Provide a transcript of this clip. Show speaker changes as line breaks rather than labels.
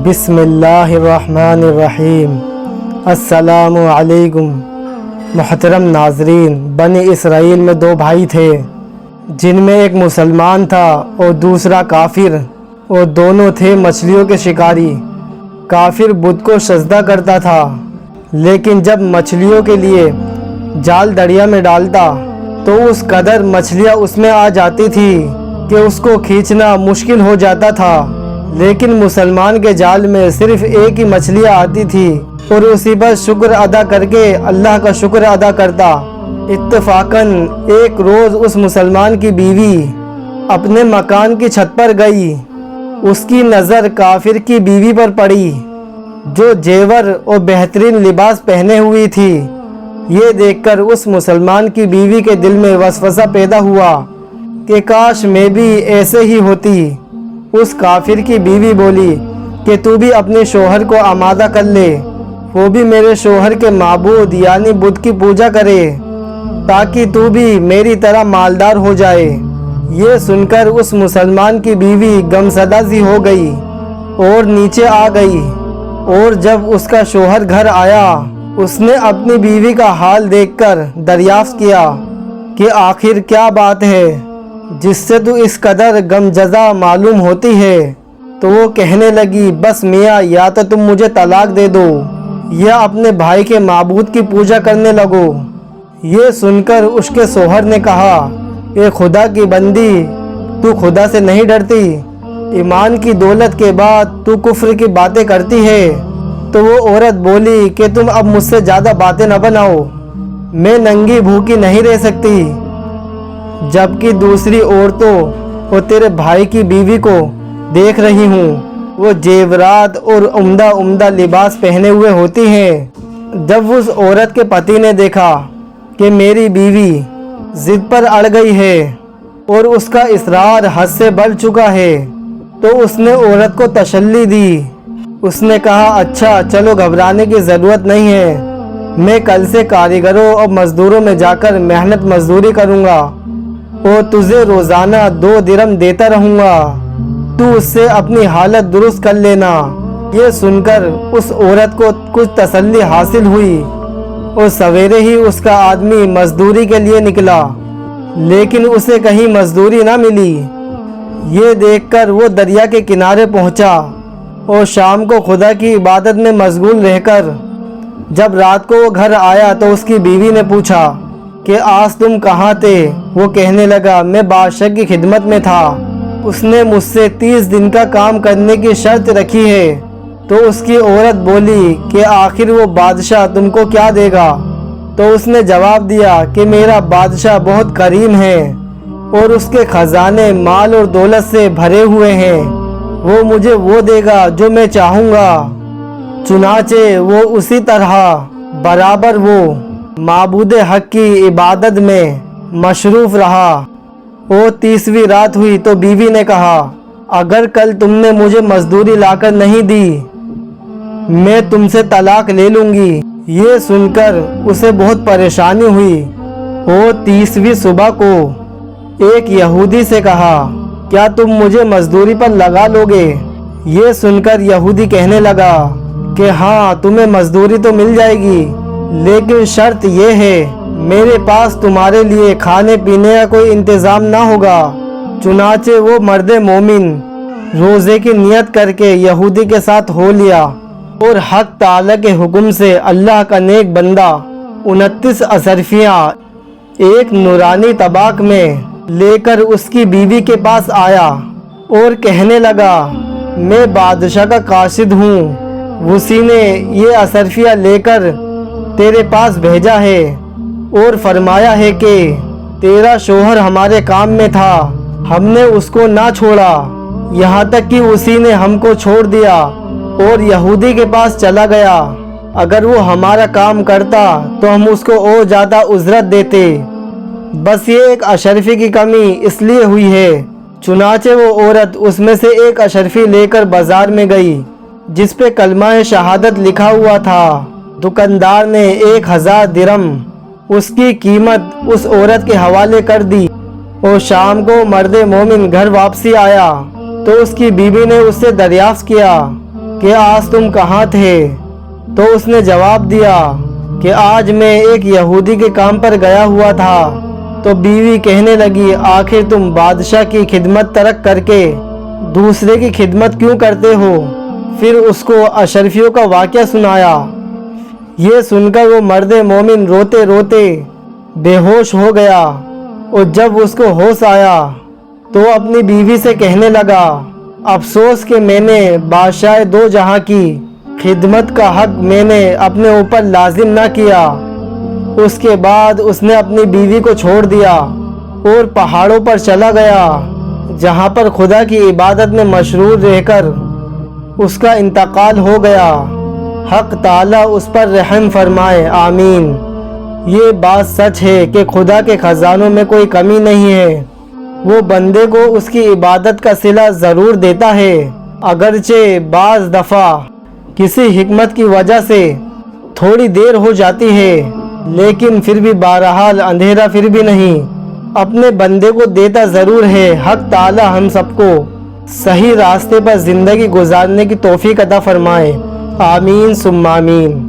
بسم اللہ الرحمن الرحیم۔ السلام علیکم۔ محترم ناظرین، بنی اسرائیل میں دو بھائی تھے جن میں ایک مسلمان تھا اور دوسرا کافر، اور دونوں تھے مچھلیوں کے شکاری۔ کافر بت کو سجدہ کرتا تھا، لیکن جب مچھلیوں کے لیے جال دریا میں ڈالتا تو اس قدر مچھلیاں اس میں آ جاتی تھی کہ اس کو کھینچنا مشکل ہو جاتا تھا۔ لیکن مسلمان کے جال میں صرف ایک ہی مچھلیاں آتی تھی اور اسی پر شکر ادا کر کے اللہ کا شکر ادا کرتا۔ اتفاقاً ایک روز اس مسلمان کی بیوی اپنے مکان کی چھت پر گئی۔ اس کی نظر کافر کی بیوی پر پڑی جو زیور اور بہترین لباس پہنے ہوئی تھی۔ یہ دیکھ کر اس مسلمان کی بیوی کے دل میں وسوسہ پیدا ہوا کہ کاش میں بھی ایسے ہی ہوتی۔ اس کافر کی بیوی بولی کہ تو بھی اپنے شوہر کو آمادہ کر لے، وہ بھی میرے شوہر کے معبود یعنی بدھ کی پوجا کرے تاکہ تو بھی میری طرح مالدار ہو جائے۔ یہ سن کر اس مسلمان کی بیوی غمزدہ سی ہو گئی اور نیچے آ گئی، اور جب اس کا شوہر گھر آیا اس نے اپنی بیوی کا حال دیکھ کر دریافت کیا کہ آخر کیا بات ہے جس سے تو اس قدر غمزدہ معلوم ہوتی ہے؟ تو وہ کہنے لگی، بس میاں، یا تو تم مجھے طلاق دے دو یا اپنے بھائی کے معبود کی پوجا کرنے لگو۔ یہ سن کر اس کے شوہر نے کہا، اے خدا کی بندی، تو خدا سے نہیں ڈرتی؟ ایمان کی دولت کے بعد تو کفر کی باتیں کرتی ہے۔ تو وہ عورت بولی کہ تم اب مجھ سے زیادہ باتیں نہ بناؤ، میں ننگی بھوکی نہیں رہ سکتی۔ جبکہ دوسری عورتوں اور تیرے بھائی کی بیوی کو دیکھ رہی ہوں، وہ زیورات اور عمدہ لباس پہنے ہوئے ہوتی ہیں۔ جب اس عورت کے پتی نے دیکھا کہ میری بیوی ضد پر اڑ گئی ہے اور اس کا اصرار حد سے بڑھ چکا ہے تو اس نے عورت کو تسلی دی۔ اس نے کہا، اچھا چلو، گھبرانے کی ضرورت نہیں ہے، میں کل سے کاریگروں اور مزدوروں میں جا کر محنت مزدوری کروں گا اور تجھے روزانہ 2 درم دیتا رہوں گا، تو اس سے اپنی حالت درست کر لینا۔ یہ سن کر اس عورت کو کچھ تسلی حاصل ہوئی اور سویرے ہی اس کا آدمی مزدوری کے لیے نکلا، لیکن اسے کہیں مزدوری نہ ملی۔ یہ دیکھ کر وہ دریا کے کنارے پہنچا اور شام کو خدا کی عبادت میں مشغول رہ کر جب رات کو وہ گھر آیا تو اس کی بیوی نے پوچھا کہ آج تم کہاں تھے؟ وہ کہنے لگا، میں بادشاہ کی خدمت میں تھا، اس نے مجھ سے 30 دن کا کام کرنے کی شرط رکھی ہے۔ تو اس کی عورت بولی کہ آخر وہ بادشاہ تم کو کیا دے گا؟ تو اس نے جواب دیا کہ میرا بادشاہ بہت کریم ہے اور اس کے خزانے مال اور دولت سے بھرے ہوئے ہیں، وہ مجھے وہ دے گا جو میں چاہوں گا۔ چنانچہ وہ اسی طرح برابر وہ معبود حق کی عبادت میں مصروف رہا۔ اور 30ویں رات ہوئی تو بیوی نے کہا، اگر کل تم نے مجھے مزدوری لا کر نہیں دی میں تم سے طلاق لے لوں گی۔ یہ سن کر اسے بہت پریشانی ہوئی اور 30ویں صبح کو ایک یہودی سے کہا، کیا تم مجھے مزدوری پر لگا لو گے؟ یہ سن کر یہودی کہنے لگا کہ ہاں، تمہیں مزدوری تو مل جائے گی، لیکن شرط یہ ہے میرے پاس تمہارے لیے کھانے پینے کا کوئی انتظام نہ ہوگا۔ چنانچہ وہ مرد مومن روزے کی نیت کر کے یہودی کے ساتھ ہو لیا اور حق تعالی کے حکم سے اللہ کا نیک بندہ 29 اشرفیاں ایک نورانی طبق میں لے کر اس کی بیوی کے پاس آیا اور کہنے لگا، میں بادشاہ کا قاصد ہوں، اسی نے یہ اشرفیاں لے کر تیرے پاس بھیجا ہے اور فرمایا ہے کہ تیرا شوہر ہمارے کام میں تھا، ہم نے اس کو نہ چھوڑا، یہاں تک کہ اسی نے ہم کو چھوڑ دیا اور یہودی کے پاس چلا گیا۔ اگر وہ ہمارا کام کرتا تو ہم اس کو اور زیادہ اجرت دیتے، بس یہ ایک اشرفی کی کمی اس لیے ہوئی ہے۔ چنانچہ وہ عورت اس میں سے ایک اشرفی لے کر بازار میں گئی جس پہ کلمہ شہادت لکھا ہوا تھا۔ دکاندار نے 1000 درم اس کی قیمت اس عورت کے حوالے کر دی اور شام کو مرد مومن گھر واپسی آیا تو اس کی بیوی نے اس سے دریافت کیا کہ آج تم کہاں تھے؟ تو اس نے جواب دیا کہ آج میں ایک یہودی کے کام پر گیا ہوا تھا۔ تو بیوی کہنے لگی آخر تم بادشاہ کی خدمت ترک کر کے دوسرے کی خدمت کیوں کرتے ہو؟ پھر اس کو اشرفیوں کا واقعہ سنایا۔ یہ سن کر وہ مرد مومن روتے روتے بے ہوش ہو گیا، اور جب اس کو ہوش آیا تو اپنی بیوی سے کہنے لگا افسوس کہ میں نے بادشاہ دو جہاں کی خدمت کا حق میں نے اپنے اوپر لازم نہ کیا۔ اس کے بعد اس نے اپنی بیوی کو چھوڑ دیا اور پہاڑوں پر چلا گیا، جہاں پر خدا کی عبادت میں مشغول رہ کر اس کا انتقال ہو گیا۔ حق تعالیٰ اس پر رحم فرمائے، آمین۔ یہ بات سچ ہے کہ خدا کے خزانوں میں کوئی کمی نہیں ہے، وہ بندے کو اس کی عبادت کا صلہ ضرور دیتا ہے، اگرچہ بعض دفعہ کسی حکمت کی وجہ سے تھوڑی دیر ہو جاتی ہے، لیکن پھر بھی بہرحال اندھیرا پھر بھی نہیں، اپنے بندے کو دیتا ضرور ہے۔ حق تعالی ہم سب کو صحیح راستے پر زندگی گزارنے کی توفیق عطا فرمائے، آمین ثم آمین۔